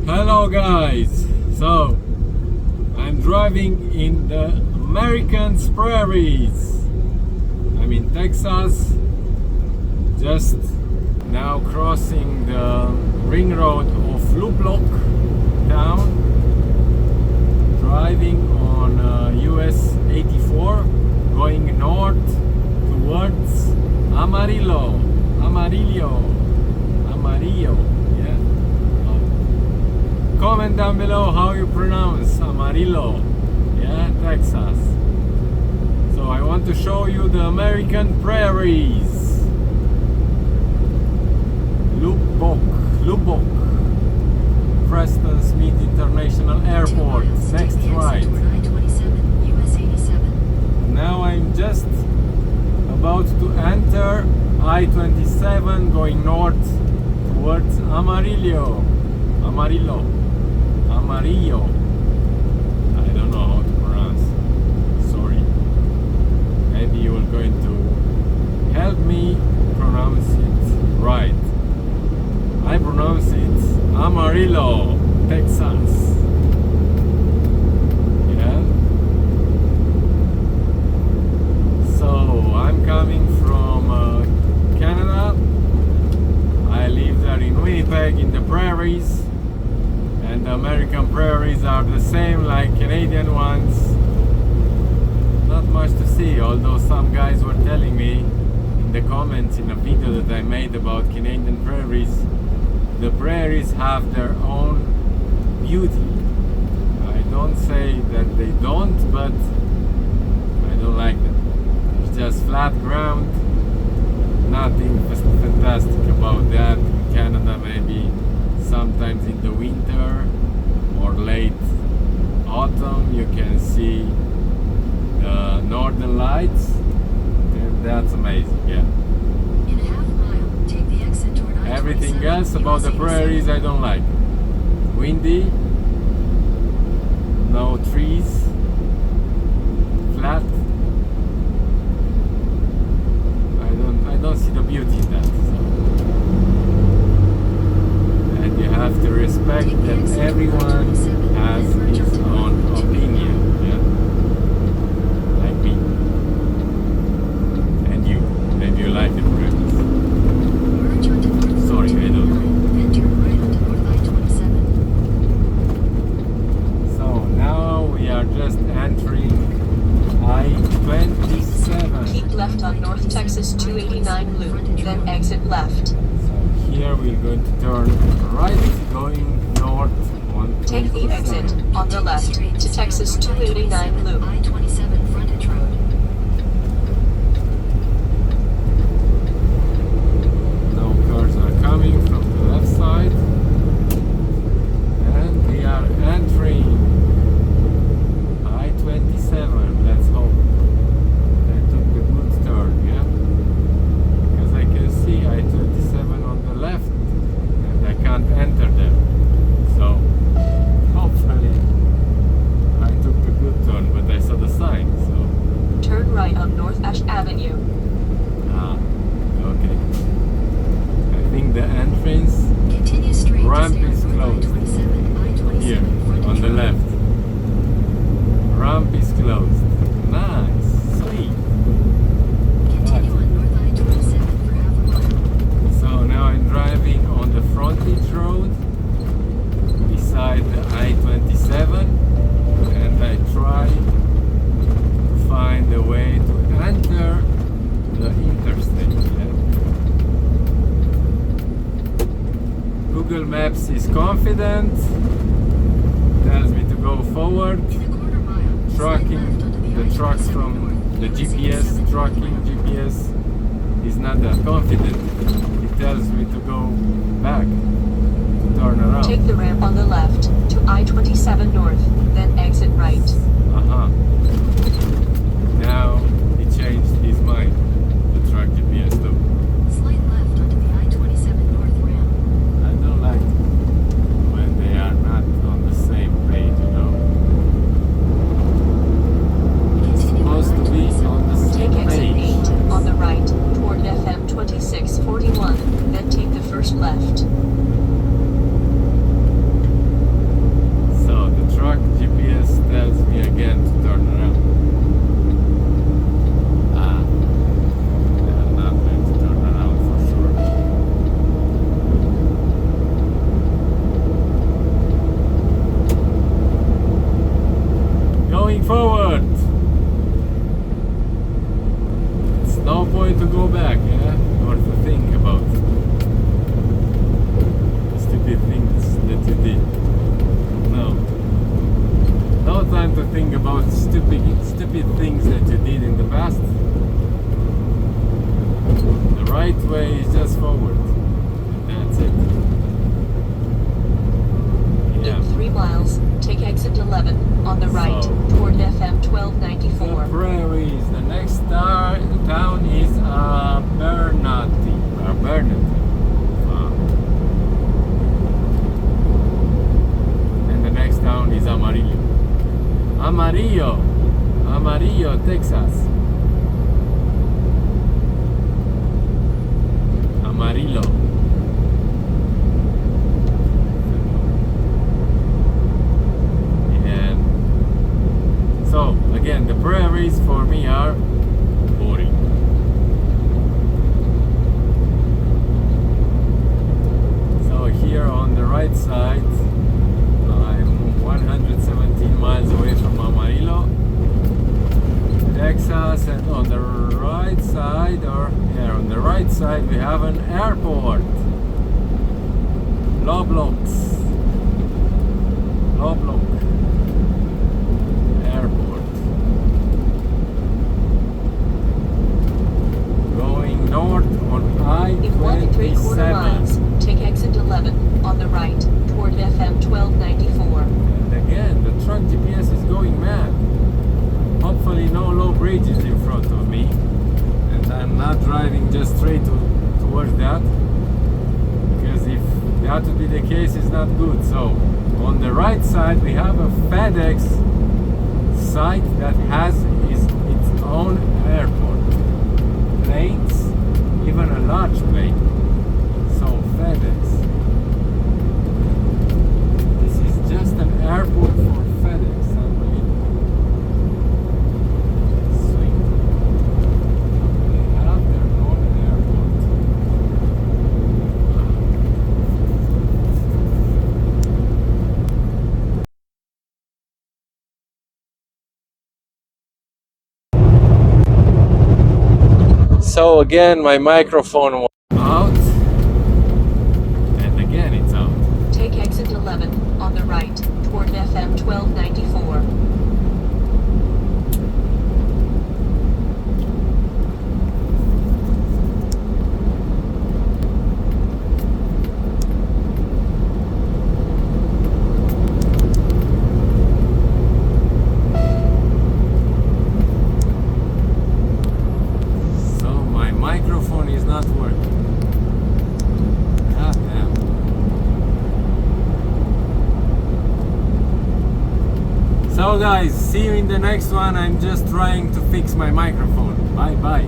Hello guys, so I'm driving in the American Prairies. I'm in Texas, just now crossing the ring road of Lubbock town, driving on US 84, going north towards Amarillo, yeah. Comment down below how you pronounce Amarillo, yeah, Texas. So I want to show you the American Prairies. Lubbock, Preston Smith International Airport, next right. Now I'm just about to enter I-27 going north towards Amarillo. I don't know how to pronounce. Sorry. Maybe you're going to help me pronounce it right. I pronounce it Amarillo, Texas. Yeah. So I'm coming from Canada. I live there in Winnipeg in the prairies. And the American prairies are the same like Canadian ones. Not much to see, although some guys were telling me in the comments in a video that I made about Canadian prairies, the prairies have their own beauty. I don't say that they don't, but I don't like them. It's just flat ground, nothing fantastic about that. In Canada maybe sometimes in the winter or late autumn you can see the northern lights, and that's amazing, yeah. In a half mile, take the exit toward I-27. Everything else about the prairies I don't like. Windy, no trees, flat. I don't see the beauty in that. You have to respect that everyone has his own opinion, yeah? Like me. And you. Maybe you like the prairies. Sorry, I don't. So now we are just entering I-27. Keep left on North Texas 289 loop, then exit left. Here we're going to turn right, going north. Take the exit on the left to Texas 289 loop. I-27 frontage road. No cars are coming from the left side, and we are entering I-27. Let's hope they took the good turn, yeah? Because I can see I-27 on the left, and I can't enter them. So hopefully I took the good turn, but I saw the sign, so. Turn right on North Ash Avenue. Ah, okay. I think the entrance Continue straight ramp to is stay on closed. I-27 Here, frontage on the road. left. Ramp is closed. Nice, sweet. Continue on North I-27 for half a mile. So now I'm driving on the frontage road beside the I-27, and I try to find a way to enter the interstate. Yeah? Google Maps is confident, tells me to go forward. In a quarter mile, Tracking the trucks from the GPS, tracking GPS is not that confident. It tells me to go back, to turn around. take the ramp on the left to I-27 north, then exit right. Now he changed his mind, the track GPS though. Slight left onto the I-27 north ramp. I don't like when they are not on the same page, you know. It's supposed to be on the same Take exit page. 8 on the right toward FM 2641, then take the first left. about stupid things that you did in the past. The right way is just forward. And that's it. Yeah. In 3 miles, take exit 11 on the right toward FM 1294. The Prairies. The next town is Bernati. And the next town is Amarillo. Amarillo, Texas. Amarillo. And so again, the prairies for me are boring. So here on the right side, I'm 117 miles away from Amarillo, Texas, and on the right side, on the right side we have an airport, Lubbock Airport. Going north on In 1 3/4 I-27. miles, take exit 11 on the right toward FM 1294. And again, the truck GPS is going mad. Hopefully no low bridges in front of me, and I'm not driving just straight towards that, because if that would be the case, it's not good. So on the right side we have a FedEx site that has its own airport, planes, even a large plane. So FedEx, this is just an airport for FedEx. Unbelievable. Sweet. They have their own airport. So again, my microphone was out, and again it's out. Take exit 11 on the right toward FM 1294. So my microphone is not working. God damn. So guys, see you in the next one. I'm just trying to fix my microphone. Bye bye.